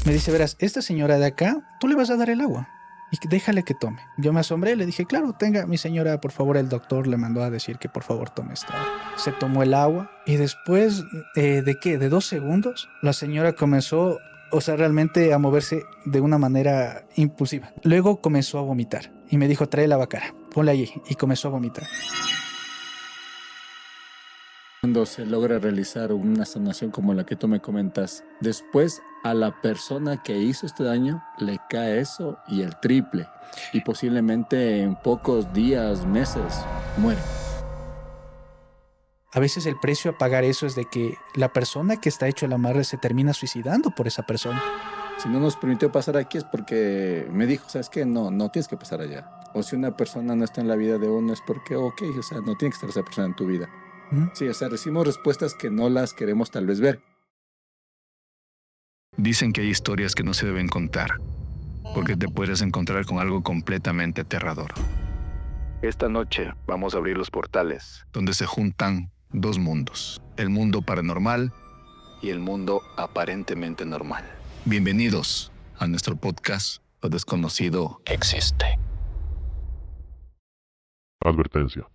Me dice, verás, esta señora de acá, tú le vas a dar el agua y déjale que tome. Yo me asombré, le dije, claro, tenga, mi señora, por favor, el doctor le mandó a decir que por favor tome esta agua. Se tomó el agua y después ¿de qué? De 2 segundos, la señora comenzó, o sea, realmente a moverse de una manera impulsiva. Luego comenzó a vomitar y me dijo, trae la bacara, ponla allí, y comenzó a vomitar. Cuando se logra realizar una sanación como la que tú me comentas, después a la persona que hizo este daño le cae eso y el triple, y posiblemente en pocos días, meses, muere. A veces el precio a pagar eso es de que la persona que está hecho el amarre se termina suicidando por esa persona. Si no nos permitió pasar aquí es porque me dijo, ¿sabes qué? No, no tienes que pasar allá. O si una persona no está en la vida de uno es porque, ok, o sea, no tiene que estar esa persona en tu vida. ¿Mm? Sí, o sea, recibimos respuestas que no las queremos tal vez ver. Dicen que hay historias que no se deben contar, porque te puedes encontrar con algo completamente aterrador. Esta noche vamos a abrir los portales, donde se juntan dos mundos, el mundo paranormal y el mundo aparentemente normal. Bienvenidos a nuestro podcast Lo desconocido existe. Advertencia.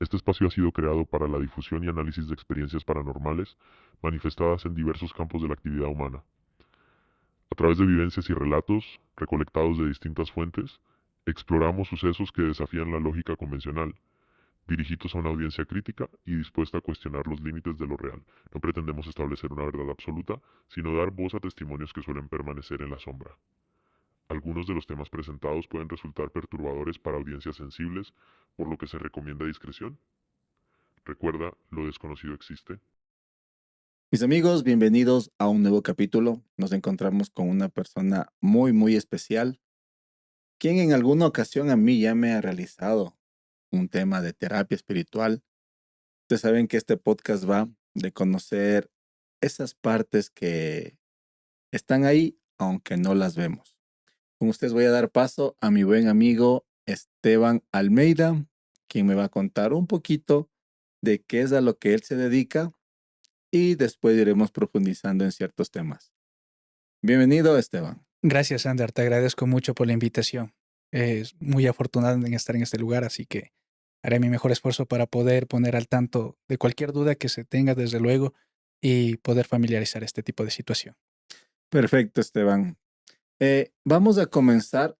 Este espacio ha sido creado para la difusión y análisis de experiencias paranormales manifestadas en diversos campos de la actividad humana. A través de vivencias y relatos, recolectados de distintas fuentes, exploramos sucesos que desafían la lógica convencional, dirigidos a una audiencia crítica y dispuesta a cuestionar los límites de lo real. No pretendemos establecer una verdad absoluta, sino dar voz a testimonios que suelen permanecer en la sombra. Algunos de los temas presentados pueden resultar perturbadores para audiencias sensibles, por lo que se recomienda discreción. Recuerda, lo desconocido existe. Mis amigos, bienvenidos a un nuevo capítulo. Nos encontramos con una persona muy, muy especial, quien en alguna ocasión a mí ya me ha realizado un tema de terapia espiritual. Ustedes saben que este podcast va de conocer esas partes que están ahí, aunque no las vemos. Con ustedes voy a dar paso a mi buen amigo Esteban Almeida, quien me va a contar un poquito de qué es a lo que él se dedica y después iremos profundizando en ciertos temas. Bienvenido, Esteban. Gracias, Ander, te agradezco mucho por la invitación. Es muy afortunado en estar en este lugar, así que haré mi mejor esfuerzo para poder poner al tanto de cualquier duda que se tenga, desde luego, y poder familiarizar este tipo de situación. Perfecto, Esteban. Vamos a comenzar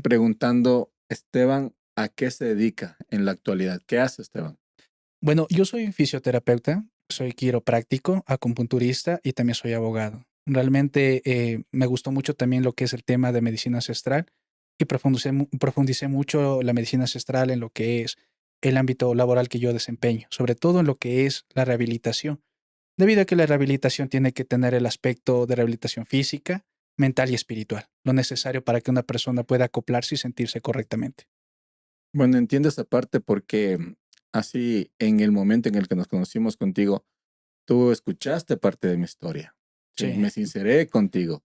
preguntando, Esteban, ¿a qué se dedica en la actualidad? ¿Qué hace, Esteban? Bueno, yo soy fisioterapeuta, soy quiropráctico, acupunturista y también soy abogado. Realmente me gustó mucho también lo que es el tema de medicina ancestral y profundicé mucho la medicina ancestral en lo que es el ámbito laboral que yo desempeño, sobre todo en lo que es la rehabilitación, debido a que la rehabilitación tiene que tener el aspecto de rehabilitación física, mental y espiritual, lo necesario para que una persona pueda acoplarse y sentirse correctamente. Bueno, entiendo esa parte porque así en el momento en el que nos conocimos contigo, tú escuchaste parte de mi historia. Sí, Sí. me sinceré contigo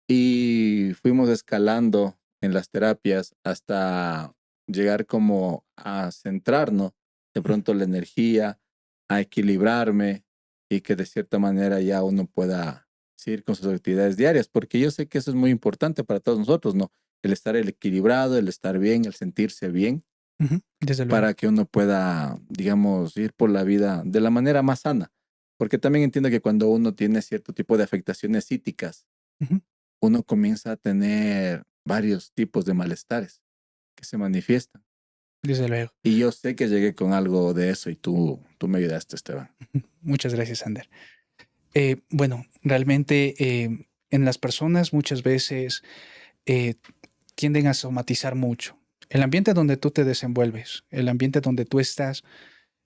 y fuimos escalando en las terapias hasta llegar como a centrarnos de pronto la energía, a equilibrarme y que de cierta manera ya uno pueda seguir con sus actividades diarias, porque yo sé que eso es muy importante para todos nosotros, ¿no? El equilibrado, el estar bien, el sentirse bien, Ujú, desde luego. para que uno pueda, digamos, ir por la vida de la manera más sana. Porque también entiendo que cuando uno tiene cierto tipo de afectaciones psíquicas, Ujú, uno comienza a tener varios tipos de malestares que se manifiestan. desde luego. Y yo sé que llegué con algo de eso y tú me ayudaste, Esteban. Muchas gracias, Ander. Bueno, realmente en las personas muchas veces eh, tienden a somatizar mucho. El ambiente donde tú te desenvuelves, el ambiente donde tú estás,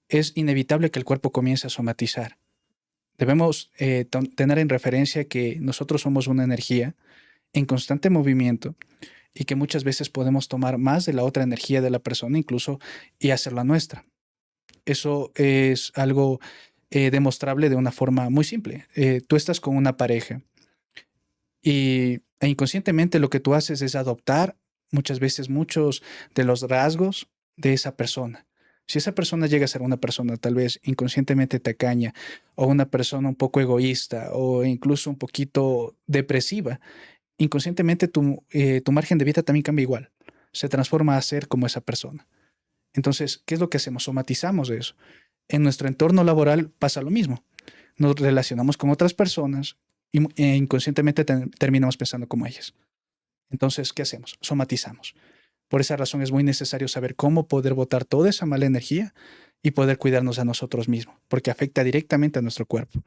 es inevitable que el cuerpo comience a somatizar. Debemos tener en referencia que nosotros somos una energía en constante movimiento y que muchas veces podemos tomar más de la otra energía de la persona incluso y hacerla nuestra. Eso es algo demostrable de una forma muy simple. Tú estás con una pareja e inconscientemente lo que tú haces es adoptar muchas veces muchos de los rasgos de esa persona. Si esa persona llega a ser una persona tal vez inconscientemente tacaña o una persona un poco egoísta o incluso un poquito depresiva, inconscientemente tu margen de vida también cambia igual. Se transforma a ser como esa persona. Entonces, ¿qué es lo que hacemos? Somatizamos eso. En nuestro entorno laboral pasa lo mismo. Nos relacionamos con otras personas e inconscientemente terminamos pensando como ellas. Entonces, ¿qué hacemos? Somatizamos. Por esa razón es muy necesario saber cómo poder botar toda esa mala energía y poder cuidarnos a nosotros mismos, porque afecta directamente a nuestro cuerpo.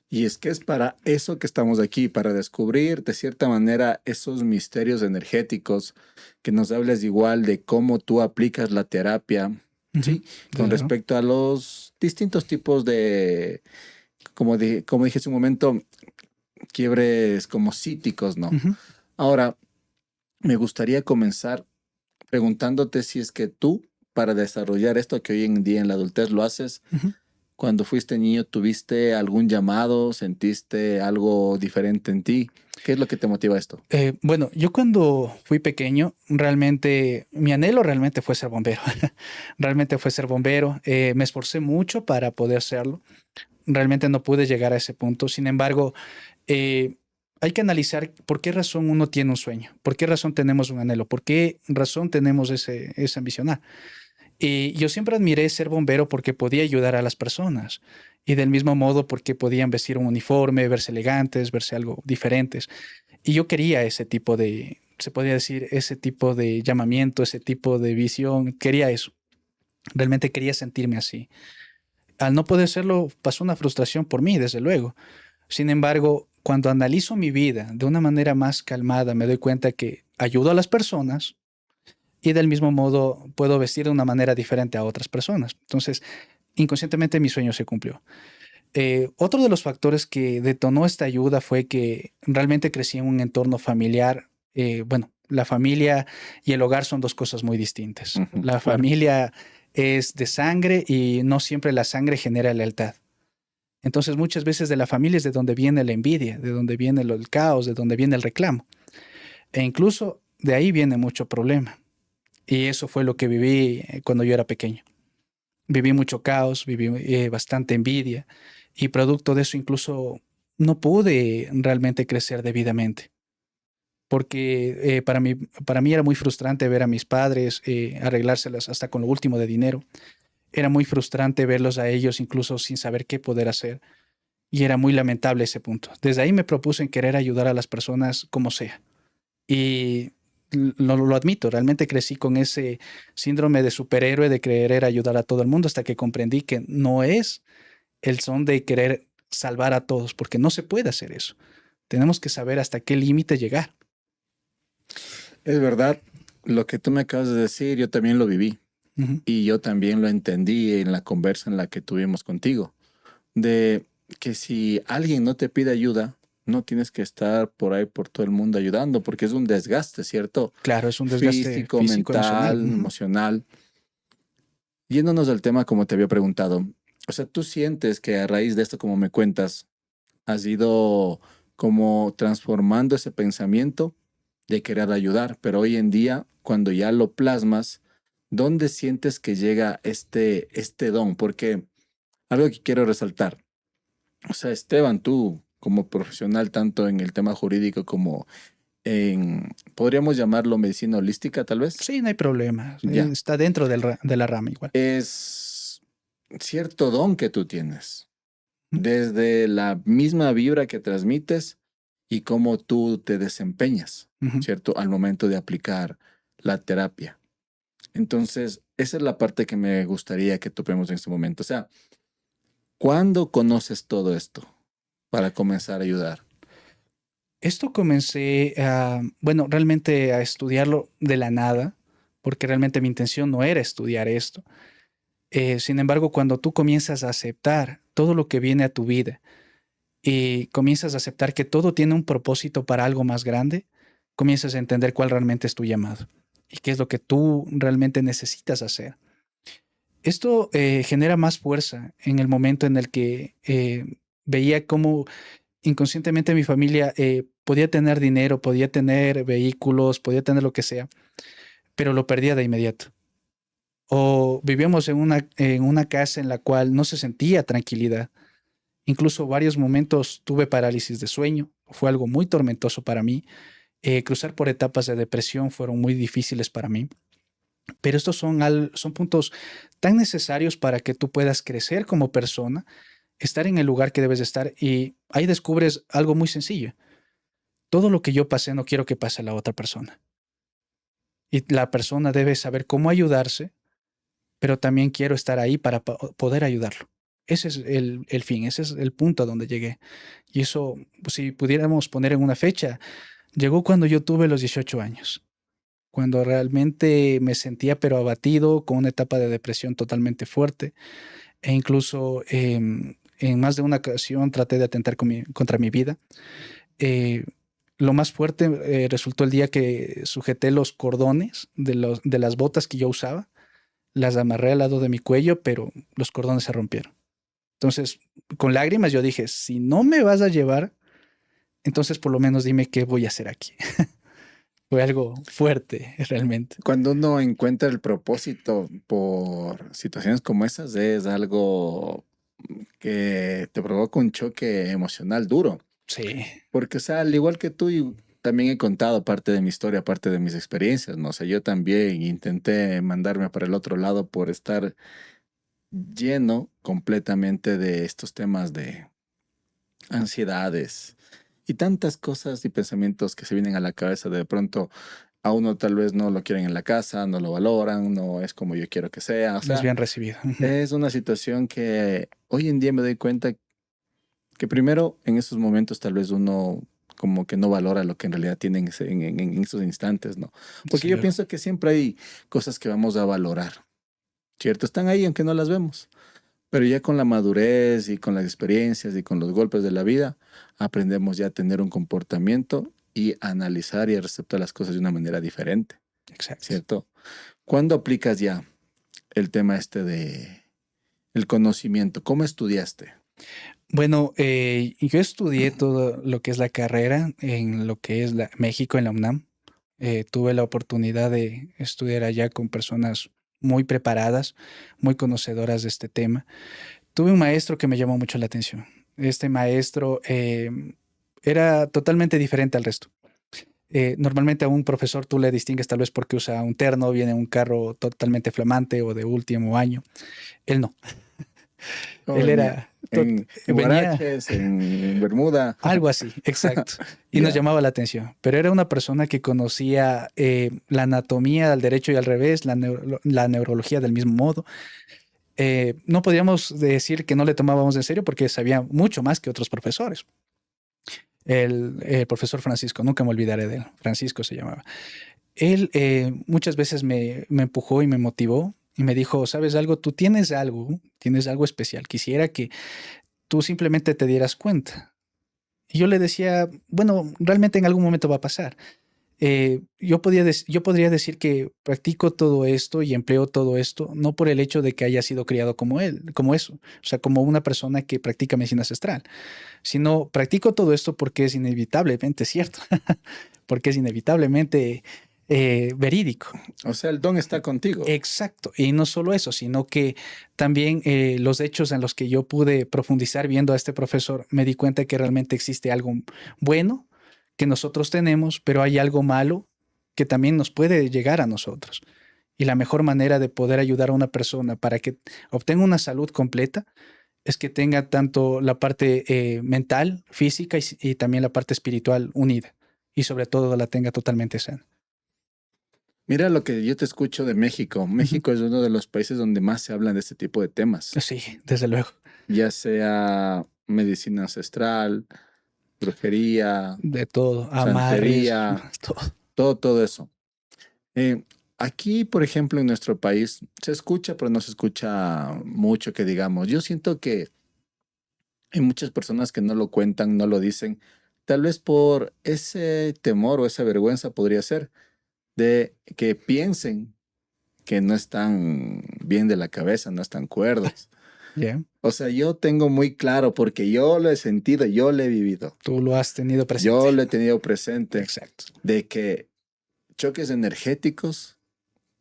Y es que es para eso que estamos aquí, para descubrir de cierta manera esos misterios energéticos, que nos hables igual de cómo tú aplicas la terapia, ¿sí? Con Claro. respecto a los distintos tipos de, como dije hace un momento, quiebres como psíquicos, ¿no? Ujú. Ahora, me gustaría comenzar preguntándote si es que tú, para desarrollar esto que hoy en día en la adultez lo haces, Ujú. cuando fuiste niño, ¿tuviste algún llamado? ¿Sentiste algo diferente en ti? ¿Qué es lo que te motiva a esto? Bueno, yo cuando fui pequeño, realmente, mi anhelo realmente fue ser bombero. Realmente fue ser bombero. Me esforcé mucho para poder serlo. Realmente no pude llegar a ese punto. Sin embargo, hay que analizar por qué razón uno tiene un sueño, por qué razón tenemos un anhelo, por qué razón tenemos ese ambicionar. Y yo siempre admiré ser bombero porque podía ayudar a las personas y del mismo modo porque podían vestir un uniforme, verse elegantes, verse algo diferentes. Y yo quería ese tipo de, se podría decir, ese tipo de llamamiento, ese tipo de visión, quería eso. Realmente quería sentirme así. Al no poder serlo, pasó una frustración por mí, desde luego. Sin embargo, cuando analizo mi vida de una manera más calmada, me doy cuenta que ayudo a las personas y del mismo modo puedo vestir de una manera diferente a otras personas. Entonces, inconscientemente mi sueño se cumplió. Otro de los factores que detonó esta ayuda fue que realmente crecí en un entorno familiar. Bueno, la familia y el hogar son dos cosas muy distintas. Ujú, La claro. familia es de sangre y no siempre la sangre genera lealtad. Entonces muchas veces de la familia es de donde viene la envidia, de donde viene el caos, de donde viene el reclamo. E incluso de ahí viene mucho problema. Y eso fue lo que viví cuando yo era pequeño. Viví mucho caos, viví bastante envidia y producto de eso incluso no pude realmente crecer debidamente. Porque para mí era muy frustrante ver a mis padres arreglárselas hasta con lo último de dinero. Era muy frustrante verlos a ellos incluso sin saber qué poder hacer. Y era muy lamentable ese punto. Desde ahí me propuse en querer ayudar a las personas como sea. Y lo admito, realmente crecí con ese síndrome de superhéroe de querer ayudar a todo el mundo hasta que comprendí que no es el son de querer salvar a todos, porque no se puede hacer eso. Tenemos que saber hasta qué límite llegar. Es verdad, lo que tú me acabas de decir, yo también lo viví Ujú. y yo también lo entendí en la conversa en la que tuvimos contigo, de que si alguien no te pide ayuda, no tienes que estar por ahí por todo el mundo ayudando, porque es un desgaste, ¿cierto? Claro, es un desgaste Físico, físico, emocional. mental, Ujú. emocional. Yéndonos del tema como te había preguntado, o sea, ¿tú sientes que a raíz de esto, como me cuentas, has ido como transformando ese pensamiento de querer ayudar, pero hoy en día, cuando ya lo plasmas, ¿dónde sientes que llega este don? Porque algo que quiero resaltar, o sea, Esteban, tú como profesional tanto en el tema jurídico como podríamos llamarlo medicina holística, tal vez, Sí, no hay problema. ya, Está dentro de la rama igual. es cierto don que tú tienes, Ujú. desde la misma vibra que transmites y cómo tú te desempeñas, Ujú. ¿cierto? Al momento de aplicar la terapia. Entonces, esa es la parte que me gustaría que topemos en este momento. O sea, ¿cuándo conoces todo esto para comenzar a ayudar? Esto comencé a, bueno, realmente a estudiarlo de la nada, porque realmente mi intención no era estudiar esto. Sin embargo, cuando tú comienzas a aceptar todo lo que viene a tu vida y comienzas a aceptar que todo tiene un propósito para algo más grande, comienzas a entender cuál realmente es tu llamado y qué es lo que tú realmente necesitas hacer. Esto genera más fuerza en el momento en el que veía cómo inconscientemente mi familia podía tener dinero, podía tener vehículos, podía tener lo que sea, pero lo perdía de inmediato. o vivíamos en una casa en la cual no se sentía tranquilidad. Incluso varios momentos tuve parálisis de sueño, fue algo muy tormentoso para mí. Cruzar por etapas de depresión fueron muy difíciles para mí, pero estos son puntos tan necesarios para que tú puedas crecer como persona, estar en el lugar que debes de estar, y ahí descubres algo muy sencillo. Todo lo que yo pasé no quiero que pase a la otra persona. Y la persona debe saber cómo ayudarse, pero también quiero estar ahí para poder ayudarlo. Ese es el fin, ese es el punto a donde llegué. Y eso, pues, si pudiéramos poner en una fecha, llegó cuando yo tuve los 18 años, cuando realmente me sentía pero abatido, con una etapa de depresión totalmente fuerte, e incluso en más de una ocasión traté de atentar contra mi vida. Eh, lo más fuerte resultó el día que sujeté los cordones de las botas que yo usaba, las amarré al lado de mi cuello, pero los cordones se rompieron. Entonces, con lágrimas yo dije, si no me vas a llevar, entonces por lo menos dime qué voy a hacer aquí. Fue algo fuerte, realmente. Cuando uno encuentra el propósito por situaciones como esas, es algo que te provoca un choque emocional duro. Sí, Porque, o sea, al igual que tú, y también he contado parte de mi historia, parte de mis experiencias, ¿no? O sea, yo también intenté mandarme para el otro lado por estar lleno completamente de estos temas de ansiedades y tantas cosas y pensamientos que se vienen a la cabeza. De pronto a uno tal vez no lo quieren en la casa, no lo valoran, no es como yo quiero que sea. O no es sea, bien recibido. es una situación que hoy en día me doy cuenta que primero en esos momentos tal vez uno como que no valora lo que en realidad tienen en esos instantes, ¿no? Porque Sí, yo pienso que siempre hay cosas que vamos a valorar, ¿cierto? Están ahí aunque no las vemos. Pero ya con la madurez y con las experiencias y con los golpes de la vida, aprendemos ya a tener un comportamiento y a analizar y a receptar las cosas de una manera diferente, exacto. ¿cierto? ¿Cuándo aplicas ya el tema este de el conocimiento? ¿Cómo estudiaste? Bueno, yo estudié todo lo que es la carrera en lo que es México, en la UNAM. Tuve la oportunidad de estudiar allá con personas muy preparadas, muy conocedoras de este tema. Tuve un maestro que me llamó mucho la atención. Este maestro era totalmente diferente al resto. Normalmente a un profesor tú le distingues tal vez porque usa un terno, viene en un carro totalmente flamante o de último año. Él no. ¿Cómo Él venía? era, En venía guaraches, en bermuda. algo así, exacto. Y nos Ya. llamaba la atención. Pero era una persona que conocía la anatomía al derecho y al revés, la neurología del mismo modo. No podríamos decir que no le tomábamos en serio porque sabía mucho más que otros profesores. El profesor Francisco, nunca me olvidaré de él. Francisco se llamaba. Él muchas veces me empujó y me motivó y me dijo, ¿sabes algo? Tú tienes algo especial. Quisiera que tú simplemente te dieras cuenta. Y yo le decía, bueno, realmente en algún momento va a pasar. Yo podría decir que practico todo esto y empleo todo esto, no por el hecho de que haya sido criado como él, como eso, o sea, como una persona que practica medicina ancestral, sino practico todo esto porque es inevitablemente cierto, porque es inevitablemente verídico. O sea, el don está contigo. Exacto. Y no solo eso, sino que también los hechos en los que yo pude profundizar viendo a este profesor, me di cuenta que realmente existe algo bueno que nosotros tenemos, pero hay algo malo que también nos puede llegar a nosotros. Y la mejor manera de poder ayudar a una persona para que obtenga una salud completa es que tenga tanto la parte mental, física y también la parte espiritual unida. Y sobre todo la tenga totalmente sana. Mira lo que yo te escucho de México. México es uno de los países donde más se hablan de este tipo de temas, Sí, desde luego. ya sea medicina ancestral, brujería, De todo, amarres, santería, todo. todo eso. Eh, Aquí, por ejemplo, en nuestro país se escucha, pero no se escucha mucho que digamos. Yo siento que hay muchas personas que no lo cuentan, no lo dicen, tal vez por ese temor o esa vergüenza podría ser de que piensen que no están bien de la cabeza, no están cuerdos. Yeah. O sea, yo tengo muy claro porque yo lo he sentido, yo lo he vivido, Tú lo has tenido yo presente. lo he tenido presente, Exacto. de que choques energéticos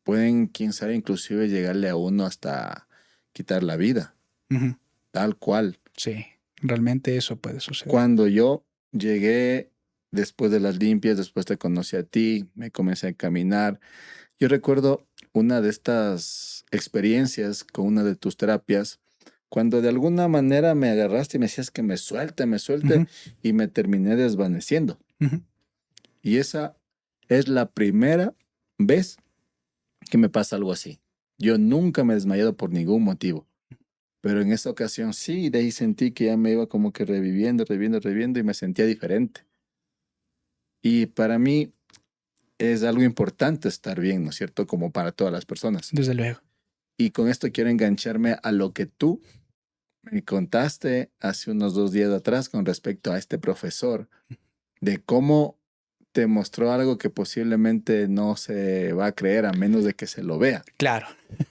pueden, quién sabe, inclusive llegarle a uno hasta quitar la vida, Ujú. tal cual. Sí, realmente eso puede suceder. Cuando yo llegué después de las limpias, después te conocí a ti, me comencé a caminar. Yo recuerdo una de estas experiencias con una de tus terapias, cuando de alguna manera me agarraste y me decías que me suelte, Ujú, y me terminé desvaneciendo. ujú. Y esa es la primera vez que me pasa algo así. Yo nunca me he desmayado por ningún motivo. Pero en esta ocasión sí, de ahí sentí que ya me iba como que reviviendo y me sentía diferente. Y para mí es algo importante estar bien, ¿no es cierto? Como para todas las personas. Desde luego. Y con esto quiero engancharme a lo que tú me contaste hace unos 2 días atrás con respecto a este profesor, de cómo te mostró algo que posiblemente no se va a creer a menos de que se lo vea. Claro.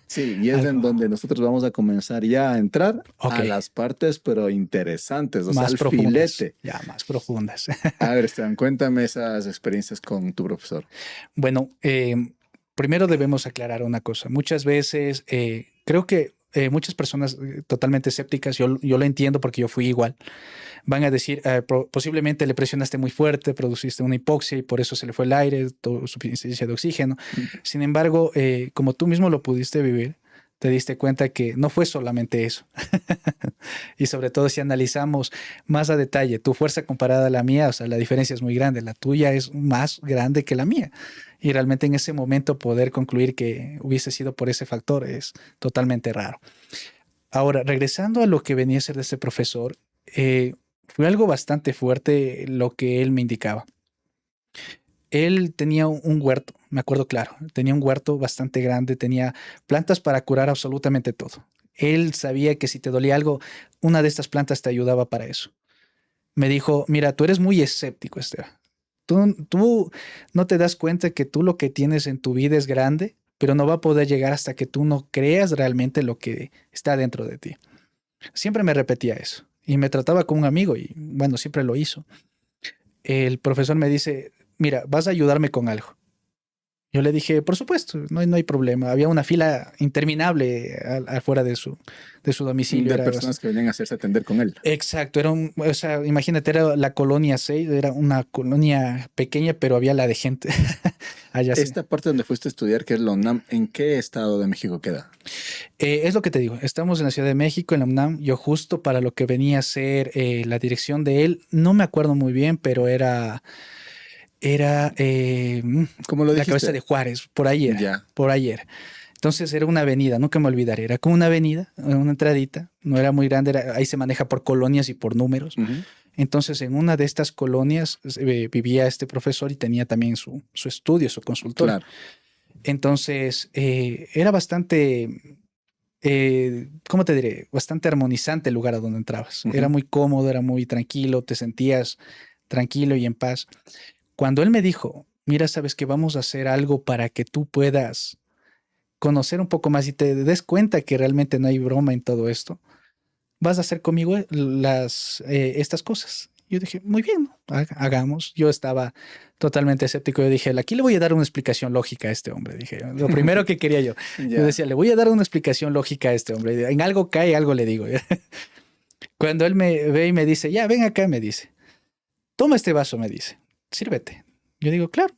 Sí, y es en Algo. donde nosotros vamos a comenzar ya a entrar Ok. a las partes, pero interesantes, o sea, Más al profundas. filete. Ya, más profundas. A ver, Esteban, cuéntame esas experiencias con tu profesor. Bueno, primero debemos aclarar una cosa. Muchas veces, creo que muchas personas totalmente escépticas, yo lo entiendo porque yo fui igual, van a decir, posiblemente le presionaste muy fuerte, produciste una hipoxia y por eso se le fue el aire, suficiencia de oxígeno. Sin embargo, como tú mismo lo pudiste vivir, te diste cuenta que no fue solamente eso. Y sobre todo si analizamos más a detalle tu fuerza comparada a la mía, o sea, la diferencia es muy grande, la tuya es más grande que la mía. Y realmente en ese momento poder concluir que hubiese sido por ese factor es totalmente raro. Ahora, regresando a lo que venía a ser de este profesor, fue algo bastante fuerte lo que él me indicaba. Él tenía un huerto, me acuerdo claro, tenía un huerto bastante grande, tenía plantas para curar absolutamente todo. Él sabía que si te dolía algo, una de estas plantas te ayudaba para eso. Me dijo, mira, tú eres muy escéptico, Esteban. Tú no te das cuenta que tú lo que tienes en tu vida es grande, pero no va a poder llegar hasta que tú no creas realmente lo que está dentro de ti. Siempre me repetía eso y me trataba como un amigo y bueno, siempre lo hizo. El profesor me dice, mira, vas a ayudarme con algo. Yo le dije, por supuesto, no hay problema. Había una fila interminable afuera de su domicilio. De Era personas que venían a hacerse atender con él. exacto, o sea, imagínate, era la colonia 6, era una colonia pequeña, pero había la de gente allá sí. Esta parte donde fuiste a estudiar, que es la UNAM, ¿en qué estado de México queda? Es lo que te digo, estamos en la Ciudad de México, en la UNAM. Yo justo para lo que venía a ser la dirección de él, no me acuerdo muy bien, pero era ¿Cómo lo la cabeza dijiste? de Juárez, por ahí era, Ya. por ahí era. Entonces era una avenida, nunca me olvidaré, era como una avenida, una entradita, no era muy grande, ahí se maneja por colonias y por números. Ujú. Entonces en una de estas colonias vivía este profesor y tenía también su estudio, su consultorio. Claro. Entonces era bastante, ¿cómo te diré? Bastante armonizante el lugar a donde entrabas. Era Ujú. muy cómodo, era muy tranquilo, te sentías tranquilo y en paz. Cuando él me dijo, mira, sabes que vamos a hacer algo para que tú puedas conocer un poco más y te des cuenta que realmente no hay broma en todo esto, vas a hacer conmigo estas cosas. Yo dije, muy bien, ¿no? Hagamos. Yo estaba totalmente escéptico. Yo dije, aquí le voy a dar una explicación lógica a este hombre. Dije, lo primero que quería yo. Yo Ya. decía, le voy a dar una explicación lógica a este hombre. En algo cae, algo le digo. Cuando él me ve y me dice, ya, ven acá, me dice, toma este vaso, me dice, sírvete. Yo digo, claro,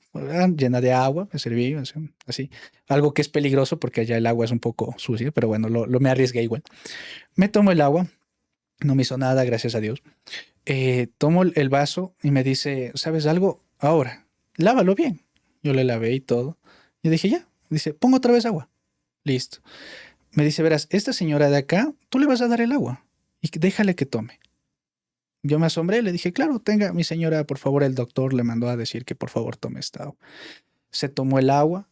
llena de agua, me serví, así. Algo que es peligroso porque allá el agua es un poco sucia, pero bueno, me arriesgué igual. Me tomo el agua, no me hizo nada, gracias a Dios. Tomo el vaso y me dice, ¿sabes algo? Ahora, lávalo bien. Yo le lavé y todo. Yo dije, ya. Dice, pongo otra vez agua. Listo. Me dice, verás, esta señora de acá, tú le vas a dar el agua y déjale que tome. Yo me asombré, le dije, claro, tenga, mi señora, por favor, el doctor le mandó a decir que por favor tome esta agua. Se tomó el agua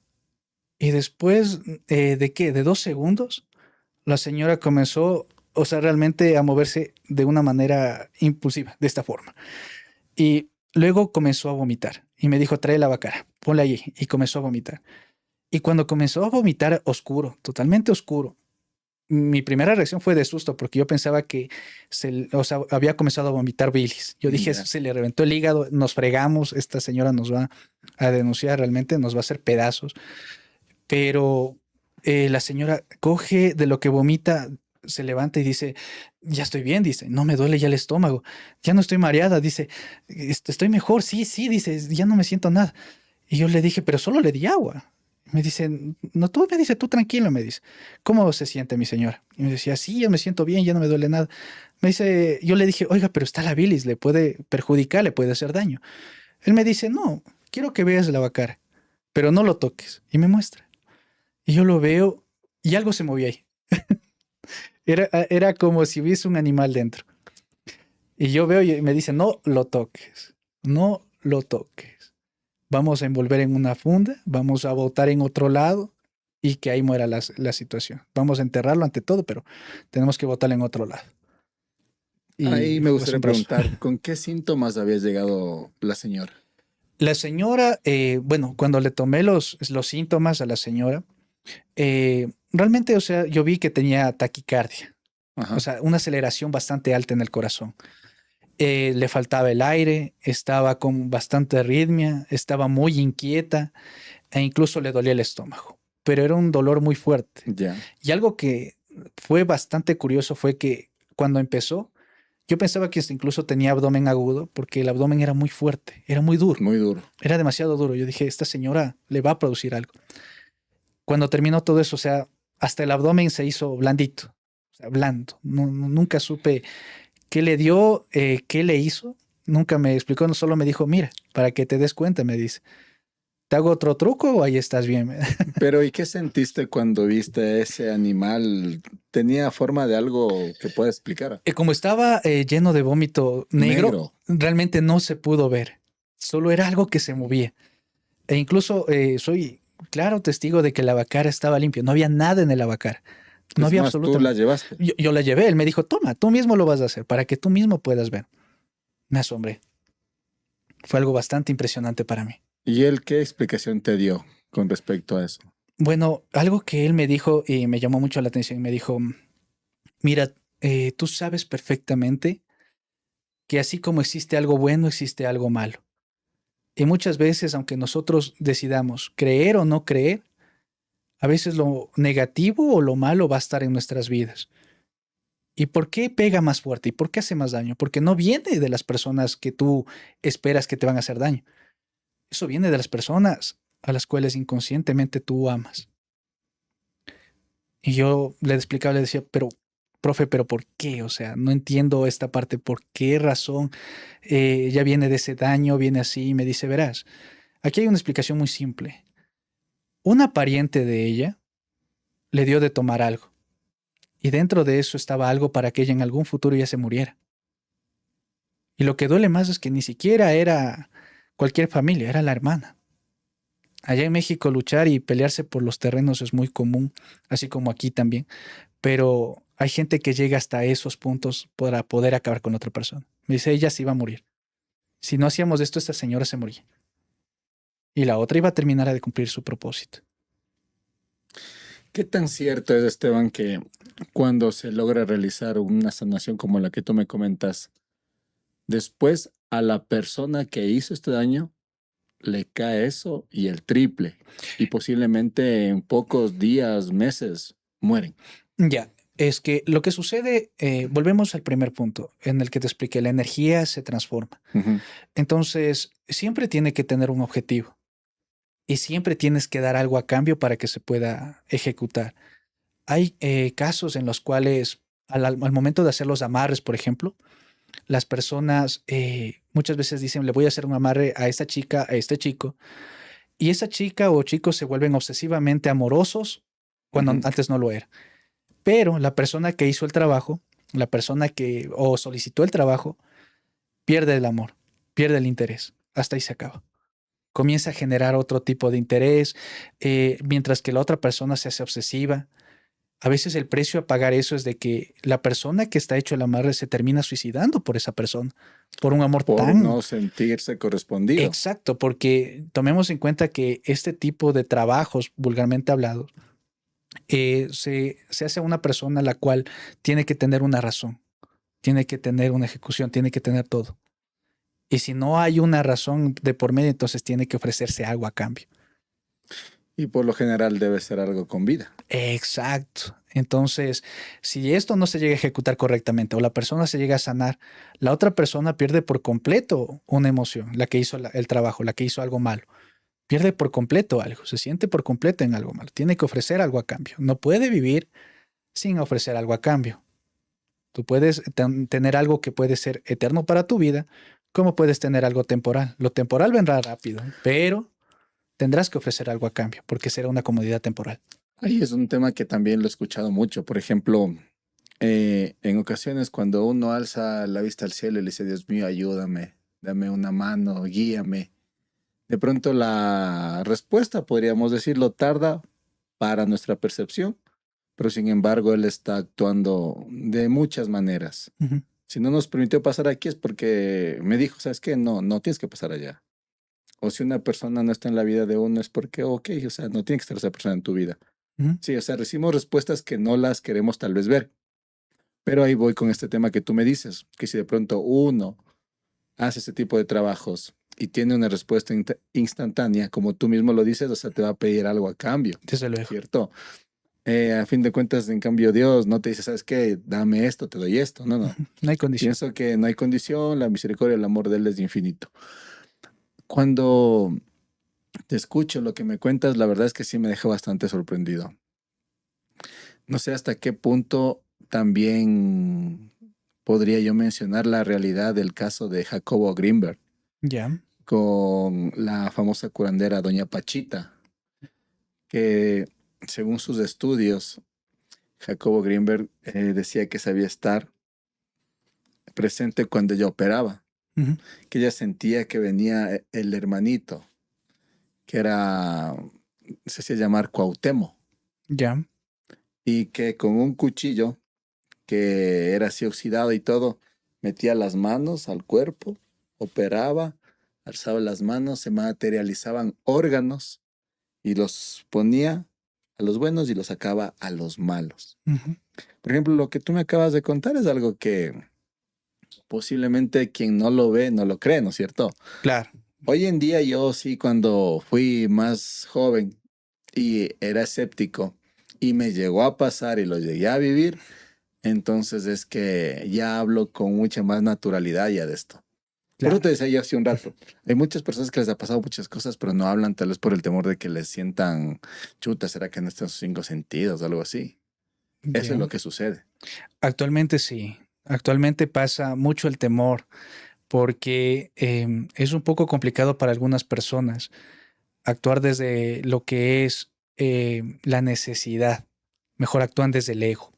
y después ¿de qué? De 2 segundos, la señora comenzó, o sea, realmente a moverse de una manera impulsiva, de esta forma. Y luego comenzó a vomitar y me dijo, trae la bacara, ponla allí. Y comenzó a vomitar. Y cuando comenzó a vomitar oscuro, totalmente oscuro, mi primera reacción fue de susto porque yo pensaba que o sea, había comenzado a vomitar bilis. Yo dije, Ya. se le reventó el hígado, nos fregamos, esta señora nos va a denunciar realmente, nos va a hacer pedazos. pero la señora coge de lo que vomita, se levanta y dice, ya estoy bien, dice, no me duele ya el estómago, ya no estoy mareada, dice, estoy mejor, sí, sí, dice, ya no me siento nada. Y yo le dije, pero solo le di agua. Me dice, no, tú me dice, tú tranquilo, me dice, ¿cómo se siente mi señora? Y me decía, sí, yo me siento bien, ya no me duele nada. Me dice, yo le dije, oiga, pero está la bilis, le puede perjudicar, le puede hacer daño. Él me dice, no, quiero que veas la vacara, pero no lo toques. Y me muestra. Y yo lo veo y algo se movía ahí. Era como si hubiese un animal dentro. Y yo veo y me dice, no lo toques, no lo toques. Vamos a envolver en una funda, vamos a botar en otro lado y que ahí muera la situación. Vamos a enterrarlo ante todo, pero tenemos que botarlo en otro lado. Ahí Y me fue gustaría asombroso. preguntar, ¿con qué síntomas había llegado la señora? La señora, bueno, cuando le tomé los síntomas a la señora, realmente, o sea, yo vi que tenía taquicardia, o Ajá. sea, una aceleración bastante alta en el corazón. Le faltaba el aire, estaba con bastante arritmia, estaba muy inquieta e incluso le dolía el estómago, pero era un dolor muy fuerte. Ya, Y algo que fue bastante curioso fue que cuando empezó, yo pensaba que incluso tenía abdomen agudo porque el abdomen era muy fuerte, era muy duro, muy duro. era demasiado duro. Yo dije, esta señora le va a producir algo. Cuando terminó todo eso, o sea, hasta el abdomen se hizo blandito, o sea, blando. Nunca supe qué le dio, qué le hizo. Nunca me explicó, no solo me dijo, mira, para que te des cuenta, me dice, ¿te hago otro truco o ahí estás bien? Pero ¿y qué sentiste cuando viste ese animal? ¿Tenía forma de algo que pueda explicar? Como estaba lleno de vómito negro, Negro. realmente no se pudo ver. Solo era algo que se movía. E incluso soy claro testigo de que la vacara estaba limpia. No había nada en el vacara. No Es había más, tú la absolutamente. llevaste. Yo la llevé. Él me dijo, toma, tú mismo lo vas a hacer para que tú mismo puedas ver. Me asombré. Fue algo bastante impresionante para mí. ¿Y él qué explicación te dio con respecto a eso? Bueno, algo que él me dijo y me llamó mucho la atención. Me dijo, mira, tú sabes perfectamente que así como existe algo bueno, existe algo malo. Y muchas veces, aunque nosotros decidamos creer o no creer, a veces lo negativo o lo malo va a estar en nuestras vidas. ¿Y por qué pega más fuerte? ¿Y por qué hace más daño? Porque no viene de las personas que tú esperas que te van a hacer daño. Eso viene de las personas a las cuales inconscientemente tú amas. Y yo le explicaba, le decía, pero, profe, ¿pero por qué? O sea, no entiendo esta parte. ¿Por qué razón ya viene de ese daño, viene así? Y me dice, verás, aquí hay una explicación muy simple. Una pariente de ella le dio de tomar algo. Y dentro de eso estaba algo para que ella en algún futuro ya se muriera. Y lo que duele más es que ni siquiera era cualquier familia, era la hermana. Allá en México luchar y pelearse por los terrenos es muy común, así como aquí también. Pero hay gente que llega hasta esos puntos para poder acabar con otra persona. Me dice, ella se iba a morir. Si no hacíamos esto, esta señora se moría. Y la otra iba a terminar de cumplir su propósito. ¿Qué tan cierto es, Esteban, que cuando se logra realizar una sanación como la que tú me comentas, después a la persona que hizo este daño le cae eso y el triple? Y posiblemente en pocos días, meses, mueren. Ya, es que lo que sucede, volvemos al primer punto en el que te expliqué, la energía se transforma. Ujú. Entonces, siempre tiene que tener un objetivo y siempre tienes que dar algo a cambio para que se pueda ejecutar. Hay casos en los cuales al momento de hacer los amarres, por ejemplo, las personas muchas veces dicen, le voy a hacer un amarre a esta chica, a este chico, y esa chica o chicos se vuelven obsesivamente amorosos cuando Ujú. antes no lo era. Pero la persona que hizo el trabajo, la persona que o solicitó el trabajo, pierde el amor, pierde el interés. Hasta ahí se acaba. Comienza a generar otro tipo de interés, mientras que la otra persona se hace obsesiva. A veces el precio a pagar eso es de que la persona que está hecho el amarre se termina suicidando por esa persona, por un amor Por tan no sentirse correspondido. exacto, porque tomemos en cuenta que este tipo de trabajos, vulgarmente hablados, se hace a una persona la cual tiene que tener una razón, tiene que tener una ejecución, tiene que tener todo. Y si no hay una razón de por medio, entonces tiene que ofrecerse algo a cambio. Y por lo general debe ser algo con vida. Exacto. Entonces, si esto no se llega a ejecutar correctamente o la persona se llega a sanar, la otra persona pierde por completo una emoción, la que hizo el trabajo, la que hizo algo malo. Pierde por completo algo, se siente por completo en algo malo. Tiene que ofrecer algo a cambio. No puede vivir sin ofrecer algo a cambio. Tú puedes tener algo que puede ser eterno para tu vida, como puedes tener algo temporal. Lo temporal vendrá rápido, pero tendrás que ofrecer algo a cambio, porque será una comodidad temporal. Ahí es un tema que también lo he escuchado mucho. Por ejemplo, en ocasiones cuando uno alza la vista al cielo y le dice, Dios mío, ayúdame, dame una mano, guíame. De pronto la respuesta, podríamos decirlo, tarda para nuestra percepción, pero sin embargo Él está actuando de muchas maneras. Ujú. Si no nos permitió pasar aquí es porque me dijo, ¿sabes qué? No, no tienes que pasar allá. O si una persona no está en la vida de uno es porque, ok, o sea, no tiene que estar esa persona en tu vida. Ujú. Sí, o sea, recibimos respuestas que no las queremos tal vez ver. Pero ahí voy con este tema que tú me dices, que si de pronto uno hace este tipo de trabajos y tiene una respuesta instantánea, como tú mismo lo dices, o sea, te va a pedir algo a cambio, Desde luego. ¿cierto? A fin de cuentas, en cambio, Dios no te dice, ¿sabes qué? Dame esto, te doy esto. No, no. No hay condición. Pienso que no hay condición, la misericordia y el amor de Él es infinito. Cuando te escucho lo que me cuentas, la verdad es que sí me deja bastante sorprendido. No sé hasta qué punto también podría yo mencionar la realidad del caso de Jacobo Greenberg Ya. con la famosa curandera Doña Pachita, que según sus estudios, Jacobo Greenberg decía que sabía estar presente cuando ella operaba, Ujú. que ella sentía que venía el hermanito, que era, se hacía llamar Cuauhtémoc, Ya. y que con un cuchillo que era así oxidado y todo, metía las manos al cuerpo, operaba, alzaba las manos, se materializaban órganos y los ponía a los buenos y los sacaba a los malos. Ujú. Por ejemplo, lo que tú me acabas de contar es algo que posiblemente quien no lo ve no lo cree, ¿no es cierto? Claro. Hoy en día yo sí, cuando fui más joven y era escéptico y me llegó a pasar y lo llegué a vivir, entonces es que ya hablo con mucha más naturalidad ya de esto. Por eso Claro. te decía yo hace un rato, hay muchas personas que les ha pasado muchas cosas, pero no hablan tal vez por el temor de que les sientan, chuta, ¿será que no están sus cinco sentidos o algo así? Eso es Ya. lo que sucede. Actualmente sí. Actualmente pasa mucho el temor porque es un poco complicado para algunas personas actuar desde lo que es la necesidad. Mejor actúan desde el ego.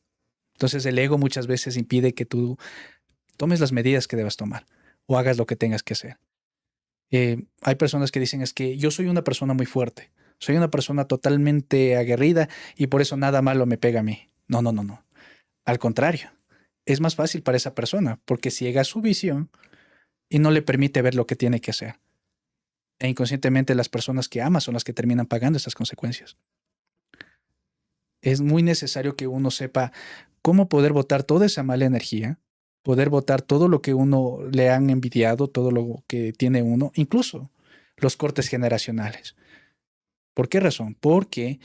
Entonces el ego muchas veces impide que tú tomes las medidas que debas tomar o hagas lo que tengas que hacer. Hay personas que dicen es que yo soy una persona muy fuerte, soy una persona totalmente aguerrida y por eso nada malo me pega a mí. No, no, no, no. Al contrario, es más fácil para esa persona porque ciega su visión y no le permite ver lo que tiene que hacer. E inconscientemente las personas que ama son las que terminan pagando esas consecuencias. Es muy necesario que uno sepa cómo poder botar toda esa mala energía, poder botar todo lo que uno le han envidiado, todo lo que tiene uno, incluso los cortes generacionales. ¿Por qué razón? Porque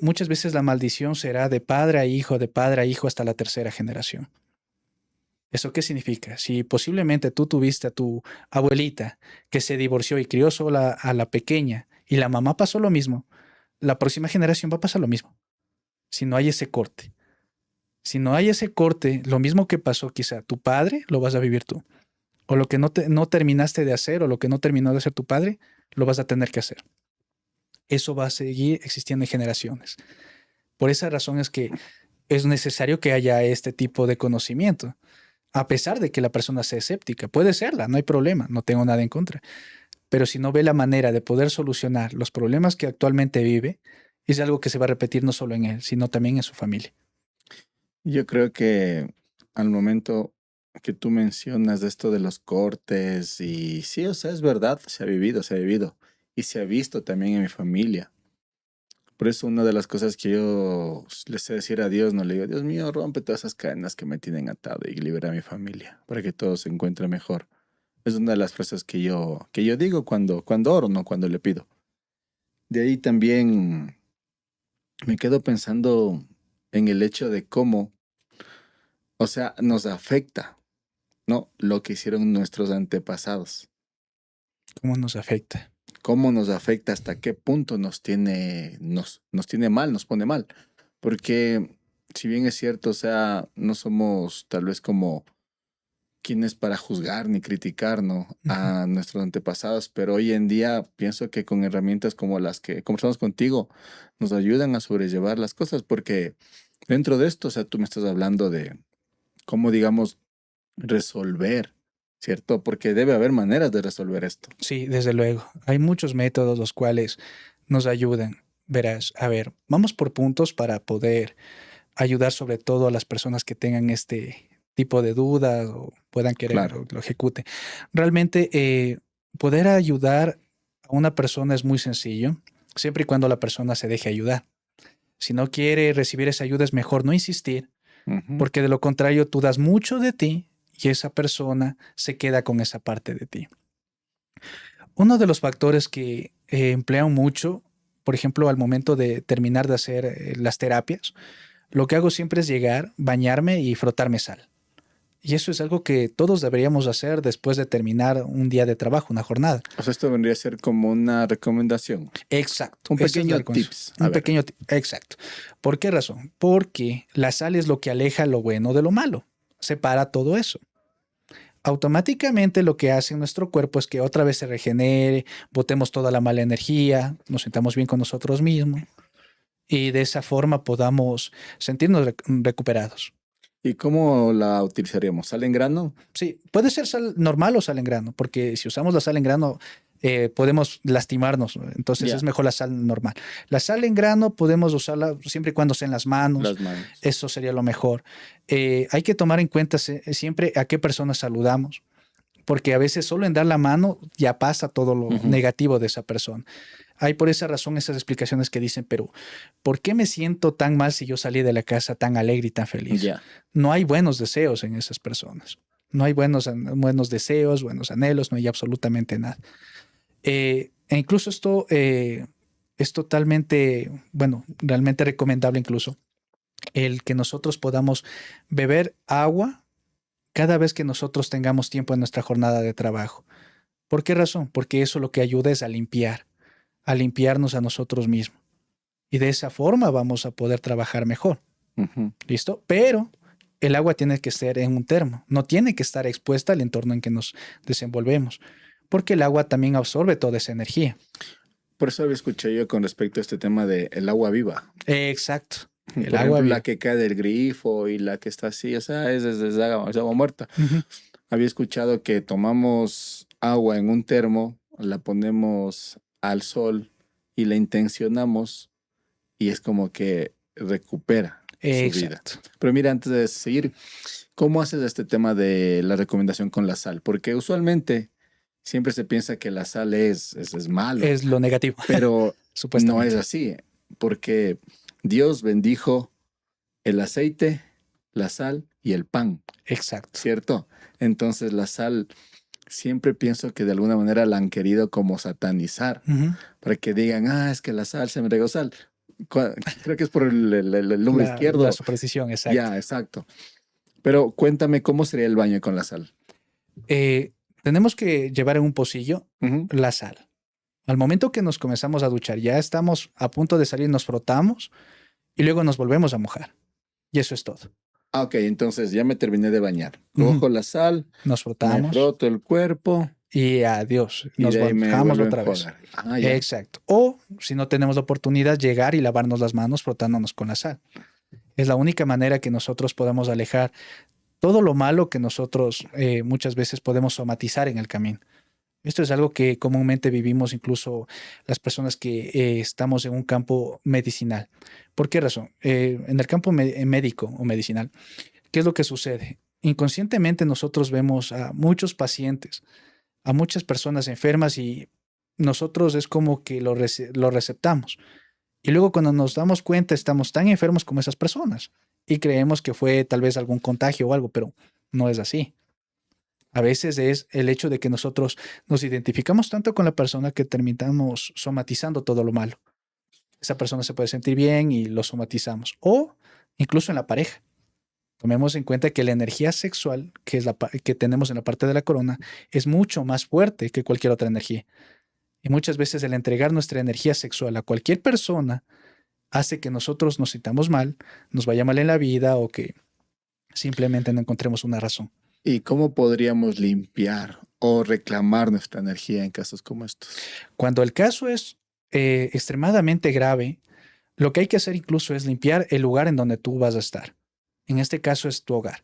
muchas veces la maldición será de padre a hijo, de padre a hijo hasta la tercera generación. ¿Eso qué significa? Si posiblemente tú tuviste a tu abuelita que se divorció y crió sola a la pequeña y la mamá pasó lo mismo, la próxima generación va a pasar lo mismo. Si no hay ese corte. Si no hay ese corte, lo mismo que pasó quizá tu padre, lo vas a vivir tú. O lo que no terminaste de hacer o lo que no terminó de hacer tu padre, lo vas a tener que hacer. Eso va a seguir existiendo en generaciones. Por esa razón es que es necesario que haya este tipo de conocimiento. A pesar de que la persona sea escéptica, puede serla, no hay problema, no tengo nada en contra. Pero si no ve la manera de poder solucionar los problemas que actualmente vive, es algo que se va a repetir no solo en él, sino también en su familia. Yo creo que al momento que tú mencionas de esto de los cortes y sí, o sea, es verdad, se ha vivido, se ha vivido y se ha visto también en mi familia. Por eso una de las cosas que yo le sé decir a Dios, no le digo, Dios mío, rompe todas esas cadenas que me tienen atado y libera a mi familia para que todo se encuentre mejor. Es una de las frases que yo digo cuando oro, no cuando le pido. De ahí también me quedo pensando en el hecho de cómo, o sea, nos afecta, ¿no? Lo que hicieron nuestros antepasados. ¿Cómo nos afecta? Cómo nos afecta, hasta qué punto nos tiene mal, nos pone mal. Porque si bien es cierto, o sea, no somos tal vez como quienes para juzgar ni criticar, ¿no? Ujú. A nuestros antepasados, pero hoy en día pienso que con herramientas como las que conversamos contigo, nos ayudan a sobrellevar las cosas, porque dentro de esto, o sea, tú me estás hablando de cómo, digamos, resolver, ¿cierto? Porque debe haber maneras de resolver esto. Sí, desde luego. Hay muchos métodos los cuales nos ayudan. Verás, a ver, vamos por puntos para poder ayudar sobre todo a las personas que tengan este tipo de dudas o puedan querer Claro. o lo ejecute. Realmente, poder ayudar a una persona es muy sencillo, siempre y cuando la persona se deje ayudar. Si no quiere recibir esa ayuda, es mejor no insistir, Ujú. porque de lo contrario tú das mucho de ti y esa persona se queda con esa parte de ti. Uno de los factores que emplean mucho, por ejemplo, al momento de terminar de hacer las terapias, lo que hago siempre es llegar, bañarme y frotarme sal. Y eso es algo que todos deberíamos hacer después de terminar un día de trabajo, una jornada. O sea, esto vendría a ser como una recomendación. Exacto. Un Esa es la pequeño recomendación. tips. A Un ver. pequeño exacto. ¿Por qué razón? Porque la sal es lo que aleja lo bueno de lo malo. Separa todo eso. Automáticamente lo que hace en nuestro cuerpo es que otra vez se regenere, botemos toda la mala energía, nos sintamos bien con nosotros mismos y de esa forma podamos sentirnos recuperados. ¿Y cómo la utilizaríamos? ¿Sal en grano? Sí, puede ser sal normal o sal en grano, porque si usamos la sal en grano podemos lastimarnos, entonces es Ya, mejor la sal normal. La sal en grano podemos usarla siempre y cuando sea en las manos, las manos. eso sería lo mejor. Hay que tomar en cuenta siempre a qué personas saludamos, porque a veces solo en dar la mano ya pasa todo lo Ujú. negativo de esa persona. Hay por esa razón esas explicaciones que dicen, pero ¿por qué me siento tan mal si yo salí de la casa tan alegre y tan feliz? Ya. No hay buenos deseos en esas personas. No hay buenos deseos, buenos anhelos, no hay absolutamente nada. E incluso esto es totalmente, bueno, realmente recomendable incluso el que nosotros podamos beber agua cada vez que nosotros tengamos tiempo en nuestra jornada de trabajo. ¿Por qué razón? Porque eso lo que ayuda es a limpiarnos a nosotros mismos. Y de esa forma vamos a poder trabajar mejor. Ujú. ¿Listo? Pero el agua tiene que ser en un termo, no tiene que estar expuesta al entorno en que nos desenvolvemos, porque el agua también absorbe toda esa energía. Por eso había escuchado yo con respecto a este tema de el agua viva. Exacto. El Por agua ejemplo, la viva. que cae del grifo y la que está así, o sea, es agua muerta. Ujú. Había escuchado que tomamos agua en un termo, la ponemos al sol y la intencionamos y es como que recupera su vida. Exacto. Pero mira, antes de seguir, ¿cómo haces este tema de la recomendación con la sal? Porque usualmente siempre se piensa que la sal es malo, Es lo negativo, pero no es supuestamente. así, porque Dios bendijo el aceite, la sal y el pan, Exacto. ¿cierto? Entonces la sal siempre pienso que de alguna manera la han querido como satanizar, Ujú. para que digan, ah, es que la sal se me regó sal. Creo que es por el número La izquierdo. superstición, exacto. Ya, exacto. Pero cuéntame cómo sería el baño con la sal. Tenemos que llevar en un pocillo Ujú. la sal. Al momento que nos comenzamos a duchar, ya estamos a punto de salir, nos frotamos y luego nos volvemos a mojar. Y eso es todo. Ah, ok, entonces ya me terminé de bañar. Ujú. Cojo la sal, Nos me frotamos froto el cuerpo y adiós. y Nos de ahí me mojamos vuelvo a otra vez. enjuagar. Ah, ya. Exacto. O si no tenemos la oportunidad, llegar y lavarnos las manos frotándonos con la sal. Es la única manera que nosotros podemos alejar todo lo malo que nosotros muchas veces podemos somatizar en el camino. Esto es algo que comúnmente vivimos incluso las personas que estamos en un campo medicinal. ¿Por qué razón? En el campo médico o medicinal, ¿qué es lo que sucede? Inconscientemente nosotros vemos a muchos pacientes, a muchas personas enfermas y nosotros es como que lo receptamos. Y luego cuando nos damos cuenta estamos tan enfermos como esas personas y creemos que fue tal vez algún contagio o algo, pero no es así. A veces es el hecho de que nosotros nos identificamos tanto con la persona que terminamos somatizando todo lo malo. Esa persona se puede sentir bien y lo somatizamos. O incluso en la pareja. Tomemos en cuenta que la energía sexual que, que tenemos en la parte de la corona es mucho más fuerte que cualquier otra energía. Y muchas veces el entregar nuestra energía sexual a cualquier persona hace que nosotros nos sintamos mal, nos vaya mal en la vida o que simplemente no encontremos una razón. ¿Y cómo podríamos limpiar o reclamar nuestra energía en casos como estos? Cuando el caso es extremadamente grave, lo que hay que hacer incluso es limpiar el lugar en donde tú vas a estar. En este caso es tu hogar.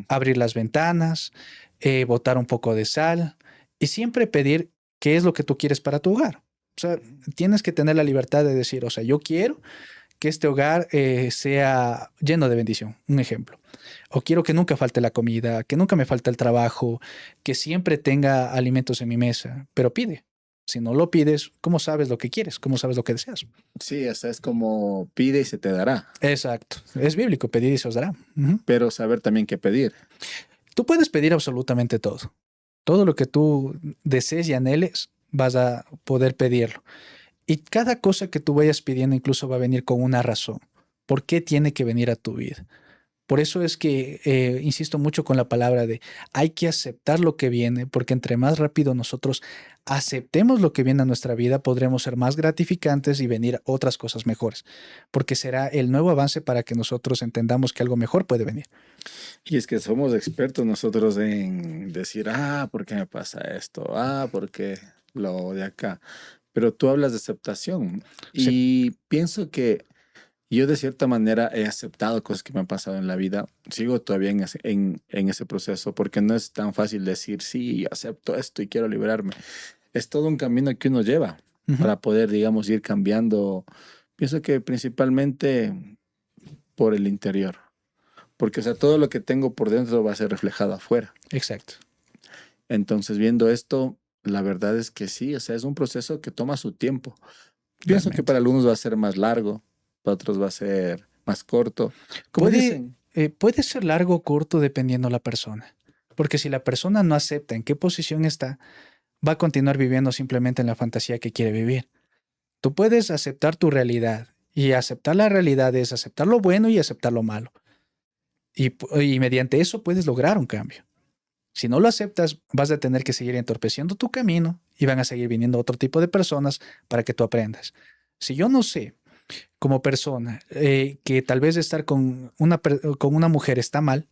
Abrir las ventanas, botar un poco de sal y siempre pedir qué es lo que tú quieres para tu hogar. O sea, tienes que tener la libertad de decir, o sea, yo quiero que este hogar sea lleno de bendición, un ejemplo. O quiero que nunca falte la comida, que nunca me falte el trabajo, que siempre tenga alimentos en mi mesa, pero pide. Si no lo pides, ¿cómo sabes lo que quieres? ¿Cómo sabes lo que deseas? Sí, o sea, es como pide y se te dará, Exacto. Es bíblico, pedir y se os dará. Ujú. pero saber también qué pedir. Tú puedes pedir absolutamente todo. Todo lo que tú desees y anheles, vas a poder pedirlo. Y cada cosa que tú vayas pidiendo incluso va a venir con una razón. ¿Por qué tiene que venir a tu vida? Por eso es que insisto mucho con la palabra de hay que aceptar lo que viene, porque entre más rápido nosotros aceptemos lo que viene a nuestra vida, podremos ser más gratificantes y venir otras cosas mejores, porque será el nuevo avance para que nosotros entendamos que algo mejor puede venir. Y es que somos expertos nosotros en decir, ¿por qué me pasa esto? ¿Por qué lo de acá? Pero tú hablas de aceptación Sí. y pienso que yo de cierta manera he aceptado cosas que me han pasado en la vida. Sigo todavía en ese proceso porque no es tan fácil decir, sí, acepto esto y quiero liberarme. Es todo un camino que uno lleva para poder, digamos, ir cambiando. Pienso que principalmente por el interior. Porque, o sea, todo lo que tengo por dentro va a ser reflejado afuera. Exacto. Entonces, viendo esto, la verdad es que sí, o sea, es un proceso que toma su tiempo. Pienso que Realmente. para algunos va a ser más largo, para otros va a ser más corto. Como dicen, Puede ser largo o corto dependiendo la persona. Porque si la persona no acepta en qué posición está, va a continuar viviendo simplemente en la fantasía que quiere vivir. Tú puedes aceptar tu realidad y aceptar la realidad es aceptar lo bueno y aceptar lo malo. Y mediante eso puedes lograr un cambio. Si no lo aceptas, vas a tener que seguir entorpeciendo tu camino y van a seguir viniendo otro tipo de personas para que tú aprendas. Si yo no sé, como persona, que tal vez estar con una mujer está mal,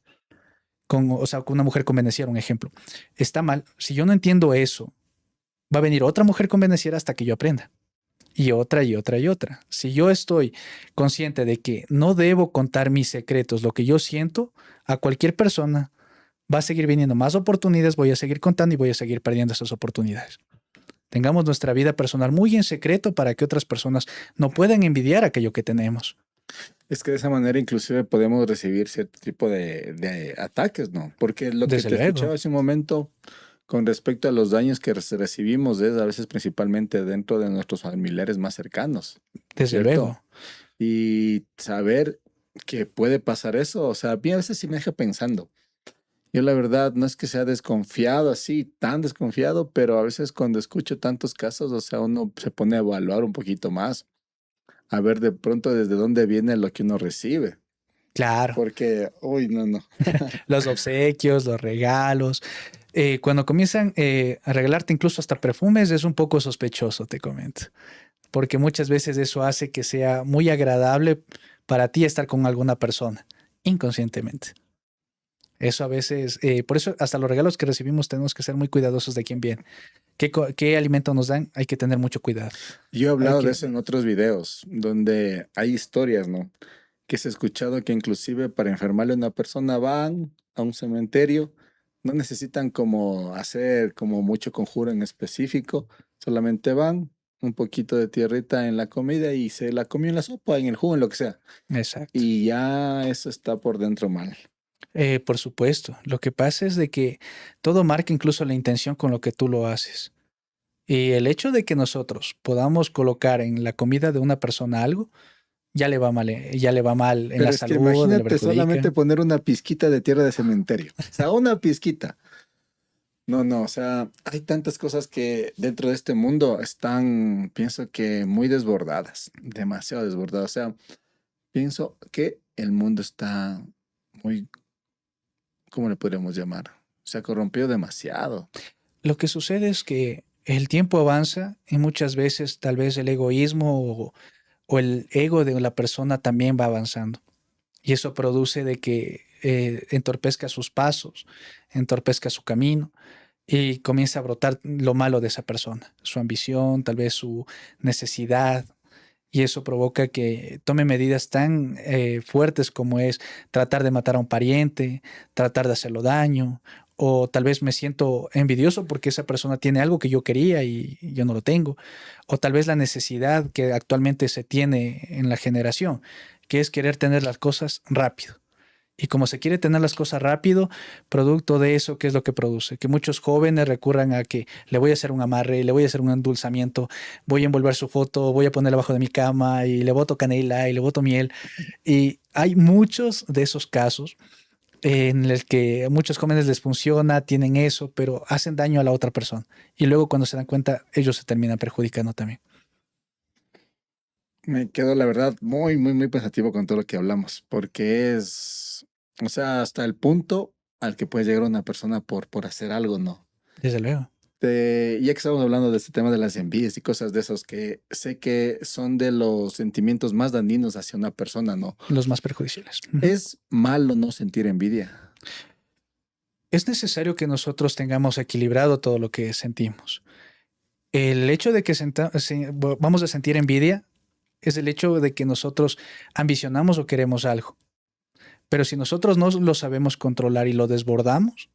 o sea, con una mujer convenenciera, un ejemplo, está mal. Si yo no entiendo eso, va a venir otra mujer convenenciera hasta que yo aprenda. Y otra y otra y otra. Si yo estoy consciente de que no debo contar mis secretos, lo que yo siento, a cualquier persona va a seguir viniendo más oportunidades, voy a seguir contando y voy a seguir perdiendo esas oportunidades. Tengamos nuestra vida personal muy en secreto para que otras personas no puedan envidiar aquello que tenemos. es que de esa manera inclusive podemos recibir cierto tipo de ataques, ¿no? Porque lo que Desde te luego. escuchaba hace un momento con respecto a los daños que recibimos es a veces principalmente dentro de nuestros familiares más cercanos, Desde ¿cierto? luego. Y saber que puede pasar eso, o sea, a mí a veces sí me deja pensando. Yo la verdad no es que sea desconfiado así, tan desconfiado, pero a veces cuando escucho tantos casos, o sea, uno se pone a evaluar un poquito más, a ver de pronto desde dónde viene lo que uno recibe. Claro. Porque, uy, no. Los obsequios, los regalos. Cuando comienzan a regalarte incluso hasta perfumes, es un poco sospechoso, te comento. Porque muchas veces eso hace que sea muy agradable para ti estar con alguna persona, inconscientemente. Eso a veces, por eso hasta los regalos que recibimos tenemos que ser muy cuidadosos de quién viene. ¿Qué alimento nos dan? Hay que tener mucho cuidado. Yo he hablado Hay de que- eso en otros videos, donde hay historias, ¿no? Que se ha escuchado que inclusive para enfermarle a una persona van a un cementerio, no necesitan como hacer como mucho conjuro en específico, solamente van un poquito de tierrita en la comida y se la comió en la sopa, en el jugo, en lo que sea. Exacto. Y ya eso está por dentro mal. Por supuesto. Lo que pasa es de que todo marca incluso la intención con lo que tú lo haces. Y el hecho de que nosotros podamos colocar en la comida de una persona algo, ya le va mal en Pero la es que salud, le imagínate perjudica. solamente poner una pizquita de tierra de cementerio. O sea, una pizquita. No, o sea, hay tantas cosas que dentro de este mundo están, pienso que muy desbordadas, demasiado desbordadas. O sea, pienso que el mundo está muy, ¿cómo le podríamos llamar? Se ha corrompido demasiado. Lo que sucede es que el tiempo avanza y muchas veces tal vez el egoísmo o el ego de la persona también va avanzando. Y eso produce de que entorpezca sus pasos, entorpezca su camino y comienza a brotar lo malo de esa persona, su ambición, tal vez su necesidad. Y eso provoca que tome medidas tan fuertes como es tratar de matar a un pariente, tratar de hacerlo daño, o tal vez me siento envidioso porque esa persona tiene algo que yo quería y yo no lo tengo, o tal vez la necesidad que actualmente se tiene en la generación, que es querer tener las cosas rápido. Y como se quiere tener las cosas rápido, producto de eso, ¿qué es lo que produce? Que muchos jóvenes recurran a que le voy a hacer un amarre, le voy a hacer un endulzamiento, voy a envolver su foto, voy a ponerla abajo de mi cama y le boto canela y le boto miel. Y hay muchos de esos casos en el que a muchos jóvenes les funciona, tienen eso, pero hacen daño a la otra persona. Y luego cuando se dan cuenta, ellos se terminan perjudicando también. Me quedo, la verdad, muy pensativo con todo lo que hablamos, porque es, o sea, hasta el punto al que puede llegar una persona por hacer algo, ¿no? Desde luego. Ya que estamos hablando de este tema de las envidias y cosas de esos que sé que son de los sentimientos más dañinos hacia una persona, ¿no? Los más perjudiciales. Es malo no sentir envidia. Es necesario que nosotros tengamos equilibrado todo lo que sentimos. El hecho de que vamos a sentir envidia es el hecho de que nosotros ambicionamos o queremos algo. Pero si nosotros no lo sabemos controlar y lo desbordamos,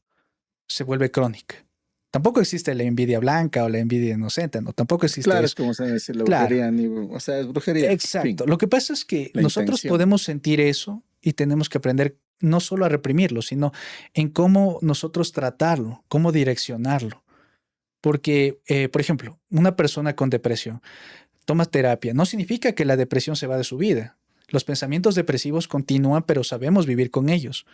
se vuelve crónica. Tampoco existe la envidia blanca o la envidia inocente, ¿no? Tampoco existe Claro, es eso. como se decir la Claro, brujería, o sea, es brujería. exacto. Fin, Lo que pasa es que la nosotros intención. podemos sentir eso y tenemos que aprender no solo a reprimirlo, sino en cómo nosotros tratarlo, cómo direccionarlo. Porque, por ejemplo, una persona con depresión toma terapia, no significa que la depresión se va de su vida. Los pensamientos depresivos continúan, pero sabemos vivir con ellos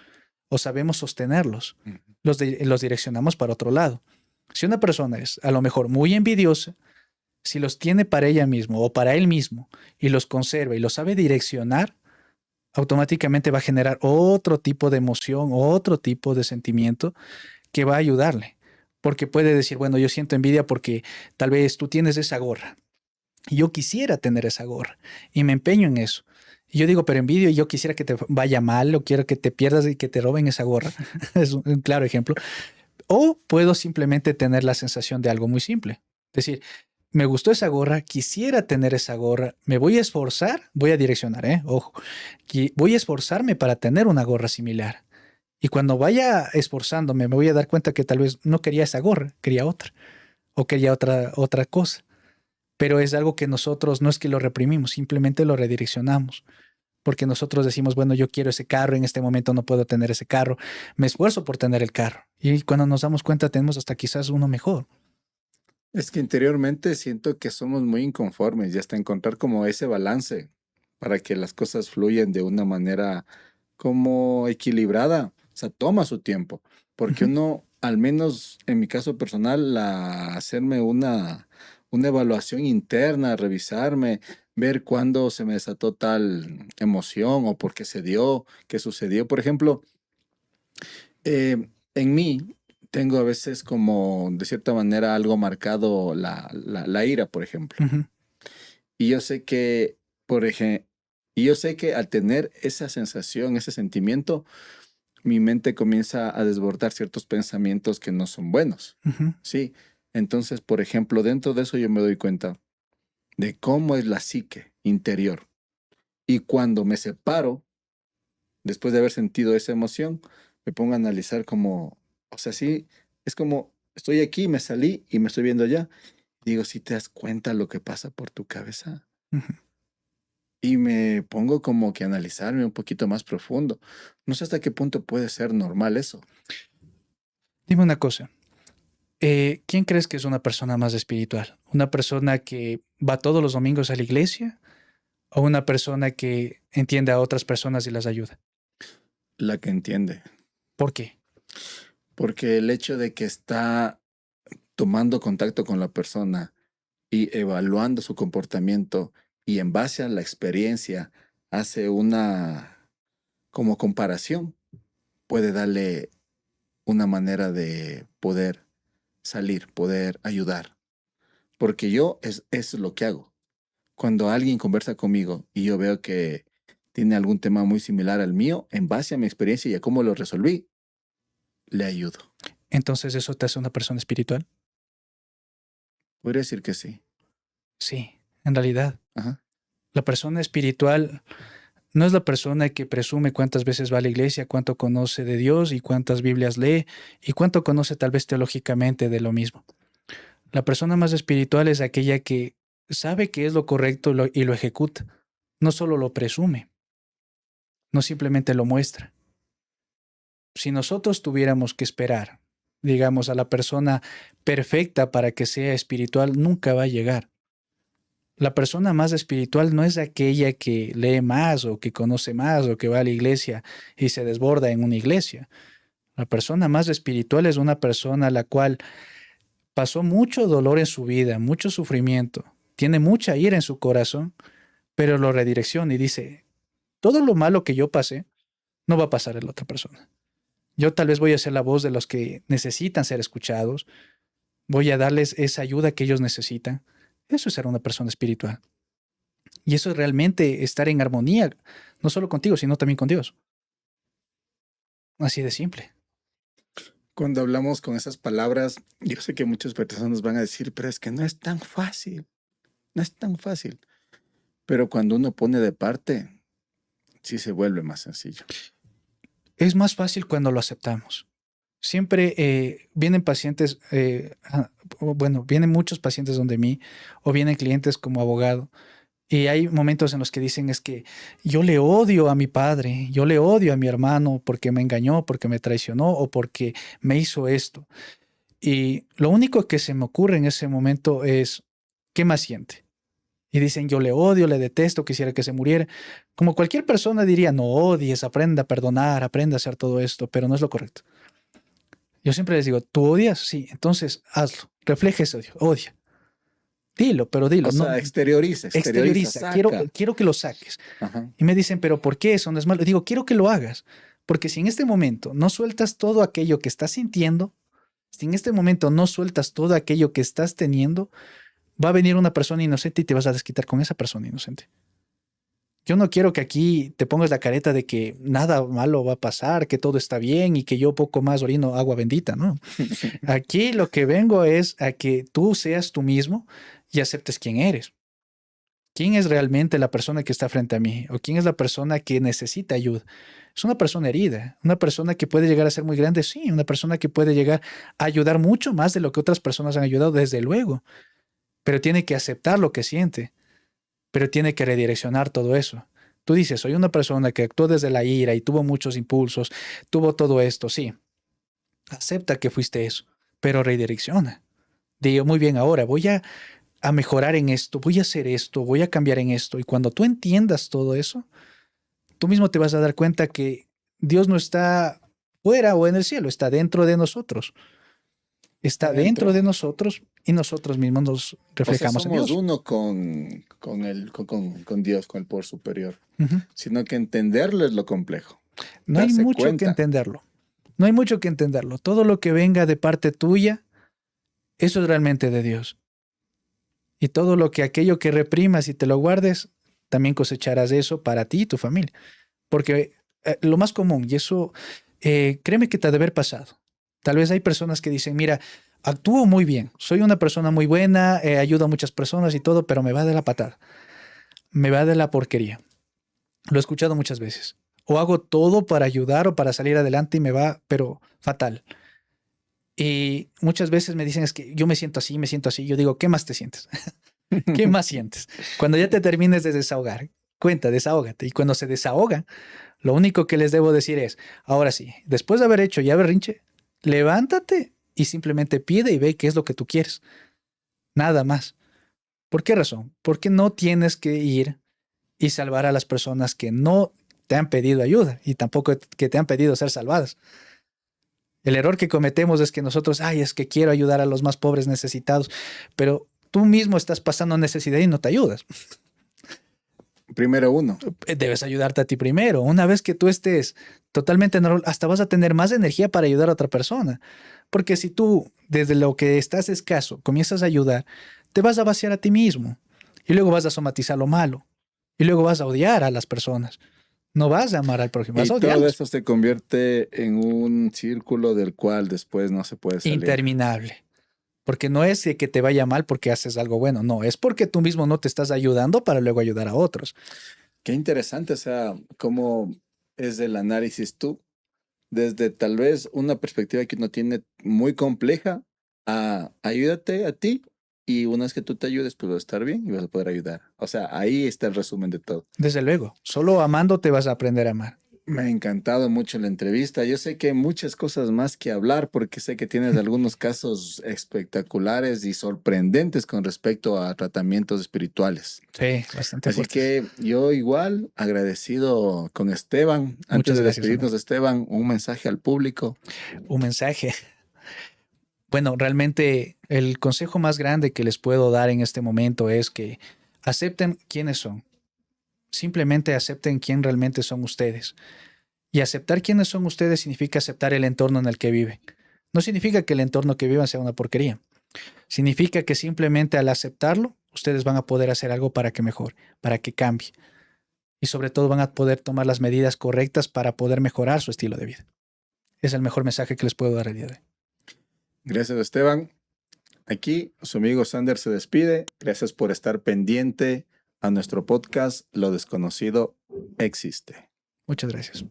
o sabemos sostenerlos. Ujú. Los direccionamos para otro lado. Si una persona es a lo mejor muy envidiosa, si los tiene para ella misma o para él mismo y los conserva y los sabe direccionar, automáticamente va a generar otro tipo de emoción, otro tipo de sentimiento que va a ayudarle. Porque puede decir, bueno, yo siento envidia porque tal vez tú tienes esa gorra y yo quisiera tener esa gorra y me empeño en eso. Y yo digo, pero envidio y yo quisiera que te vaya mal o quiero que te pierdas y que te roben esa gorra. Es un claro ejemplo. O puedo simplemente tener la sensación de algo muy simple. Es decir, me gustó esa gorra, quisiera tener esa gorra, me voy a esforzar, voy a direccionar, ojo, voy a esforzarme para tener una gorra similar. Y cuando vaya esforzándome, me voy a dar cuenta que tal vez no quería esa gorra, quería otra, o quería otra cosa. Pero es algo que nosotros no es que lo reprimimos, simplemente lo redireccionamos. Porque nosotros decimos, bueno, yo quiero ese carro, en este momento no puedo tener ese carro, me esfuerzo por tener el carro. Y cuando nos damos cuenta tenemos hasta quizás uno mejor. Es que interiormente siento que somos muy inconformes y hasta encontrar como ese balance para que las cosas fluyan de una manera como equilibrada. O sea, toma su tiempo, porque Ujú. uno, al menos en mi caso personal, hacerme una evaluación interna, revisarme, ver cuándo se me desató tal emoción o por qué se dio, qué sucedió. Por ejemplo, en mí tengo a veces como de cierta manera algo marcado la ira, por ejemplo. Ujú. Y yo sé que, por ejemplo, y yo sé que al tener esa sensación, ese sentimiento, mi mente comienza a desbordar ciertos pensamientos que no son buenos. Ujú. Sí. Entonces, por ejemplo, dentro de eso yo me doy cuenta de cómo es la psique interior. Y cuando me separo, después de haber sentido esa emoción, me pongo a analizar como, o sea, sí, es como, estoy aquí, me salí y me estoy viendo allá. Digo, si te das cuenta lo que pasa por tu cabeza. Ujú. Y me pongo como que a analizarme un poquito más profundo. No sé hasta qué punto puede ser normal eso. Dime una cosa. ¿Quién crees que es una persona más espiritual? ¿Una persona que va todos los domingos a la iglesia o una persona que entiende a otras personas y las ayuda? La que entiende. ¿Por qué? Porque el hecho de que está tomando contacto con la persona y evaluando su comportamiento y en base a la experiencia hace una como comparación, puede darle una manera de poder salir, poder ayudar. Porque yo es lo que hago. Cuando alguien conversa conmigo y yo veo que tiene algún tema muy similar al mío, en base a mi experiencia y a cómo lo resolví, le ayudo. Entonces, ¿eso te hace una persona espiritual? Podría decir que sí. Sí, en realidad. Ajá. La persona espiritual no es la persona que presume cuántas veces va a la iglesia, cuánto conoce de Dios y cuántas Biblias lee y cuánto conoce tal vez teológicamente de lo mismo. La persona más espiritual es aquella que sabe que es lo correcto y lo ejecuta. No solo lo presume, no simplemente lo muestra. Si nosotros tuviéramos que esperar, digamos, a la persona perfecta para que sea espiritual, nunca va a llegar. La persona más espiritual no es aquella que lee más o que conoce más o que va a la iglesia y se desborda en una iglesia. La persona más espiritual es una persona a la cual pasó mucho dolor en su vida, mucho sufrimiento, tiene mucha ira en su corazón, pero lo redirecciona y dice, todo lo malo que yo pasé no va a pasar en la otra persona. Yo tal vez voy a ser la voz de los que necesitan ser escuchados, voy a darles esa ayuda que ellos necesitan. Eso es ser una persona espiritual. Y eso es realmente estar en armonía, no solo contigo, sino también con Dios. Así de simple. Cuando hablamos con esas palabras, yo sé que muchas personas van a decir, pero es que no es tan fácil, no es tan fácil. Pero cuando uno pone de parte, sí se vuelve más sencillo. Es más fácil cuando lo aceptamos. Siempre vienen pacientes, vienen muchos pacientes donde mí, o vienen clientes como abogado, y hay momentos en los que dicen es que yo le odio a mi padre, yo le odio a mi hermano porque me engañó, porque me traicionó o porque me hizo esto. Y lo único que se me ocurre en ese momento es, ¿qué más siente? Y dicen, yo le odio, le detesto, quisiera que se muriera. Como cualquier persona diría, no odies, aprenda a perdonar, aprenda a hacer todo esto, pero no es lo correcto. Yo siempre les digo, ¿tú odias? Sí, entonces hazlo, refleja ese odio, odia. Dilo, pero dilo. O sea, No, exterioriza, exterioriza, saca. quiero que lo saques. Ajá. Y me dicen, pero ¿por qué eso no es malo? Digo, quiero que lo hagas, porque si en este momento no sueltas todo aquello que estás sintiendo, si en este momento no sueltas todo aquello que estás teniendo, va a venir una persona inocente y te vas a desquitar con esa persona inocente. Yo no quiero que aquí te pongas la careta de que nada malo va a pasar, que todo está bien y que yo poco más orino agua bendita, ¿no? Aquí lo que vengo es a que tú seas tú mismo y aceptes quién eres. ¿Quién es realmente la persona que está frente a mí? ¿O quién es la persona que necesita ayuda? Es una persona herida, una persona que puede llegar a ser muy grande, sí, una persona que puede llegar a ayudar mucho más de lo que otras personas han ayudado, desde luego, pero tiene que aceptar lo que siente, pero tiene que redireccionar todo eso. Tú dices, soy una persona que actuó desde la ira y tuvo muchos impulsos, tuvo todo esto, sí, acepta que fuiste eso, pero redirecciona. Digo, muy bien, ahora voy a mejorar en esto, voy a hacer esto, voy a cambiar en esto. Y cuando tú entiendas todo eso, tú mismo te vas a dar cuenta que Dios no está fuera o en el cielo, está dentro de nosotros. Está dentro de nosotros y nosotros mismos nos O sea, reflejamos en somos Dios. uno con Dios, con el poder superior. Ujú. Sino que entenderlo es lo complejo. No hay Darse mucho que cuenta. entenderlo. No hay mucho que entenderlo. Todo lo que venga de parte tuya, eso es realmente de Dios. Y todo lo que aquello que reprimas y te lo guardes, también cosecharás eso para ti y tu familia. Porque lo más común, y eso créeme que te ha de haber pasado. Tal vez hay personas que dicen, mira, actúo muy bien, soy una persona muy buena, ayudo a muchas personas y todo, pero me va de la patada, me va de la porquería. Lo he escuchado muchas veces. O hago todo para ayudar o para salir adelante y me va, pero fatal. Y muchas veces me dicen, es que yo me siento así, me siento así. Yo digo, ¿qué más te sientes? ¿Qué más sientes? Cuando ya te termines de desahogar, cuenta, desahógate. Y cuando se desahogan, lo único que les debo decir es, ahora sí, después de haber hecho ya berrinche, levántate y simplemente pide y ve qué es lo que tú quieres. Nada más. ¿Por qué razón? Porque no tienes que ir y salvar a las personas que no te han pedido ayuda y tampoco que te han pedido ser salvadas. El error que cometemos es que nosotros, es que quiero ayudar a los más pobres necesitados, pero tú mismo estás pasando necesidad y no te ayudas. Primero uno. Debes ayudarte a ti primero. Una vez que tú estés totalmente normal, hasta vas a tener más energía para ayudar a otra persona. Porque si tú, desde lo que estás escaso, comienzas a ayudar, te vas a vaciar a ti mismo. Y luego vas a somatizar lo malo. Y luego vas a odiar a las personas. No vas a amar al prójimo, vas Y a todo odiarlos. eso se convierte en un círculo del cual después no se puede salir. Interminable. Porque no es que te vaya mal porque haces algo bueno, no, es porque tú mismo no te estás ayudando para luego ayudar a otros. Qué interesante, o sea, cómo es el análisis tú, desde tal vez una perspectiva que uno tiene muy compleja, a ayúdate a ti y una vez que tú te ayudes, pues vas a estar bien y vas a poder ayudar. O sea, ahí está el resumen de todo. Desde luego, solo amando te vas a aprender a amar. Me ha encantado mucho la entrevista. Yo sé que hay muchas cosas más que hablar porque sé que tienes algunos casos espectaculares y sorprendentes con respecto a tratamientos espirituales. Sí, bastante Así fuertes. que yo igual agradecido con Esteban. Antes Muchas de gracias, despedirnos, Esteban, un mensaje al público. Un mensaje. Bueno, realmente el consejo más grande que les puedo dar en este momento es que acepten quiénes son. Simplemente acepten quién realmente son ustedes. Y aceptar quiénes son ustedes significa aceptar el entorno en el que viven. No significa que el entorno que vivan sea una porquería. Significa que simplemente al aceptarlo, ustedes van a poder hacer algo para que mejore, para que cambie. Y sobre todo van a poder tomar las medidas correctas para poder mejorar su estilo de vida. Es el mejor mensaje que les puedo dar el día de hoy. Gracias, Esteban. Aquí su amigo Sander se despide. Gracias por estar pendiente a nuestro podcast Lo Desconocido Existe. Muchas gracias.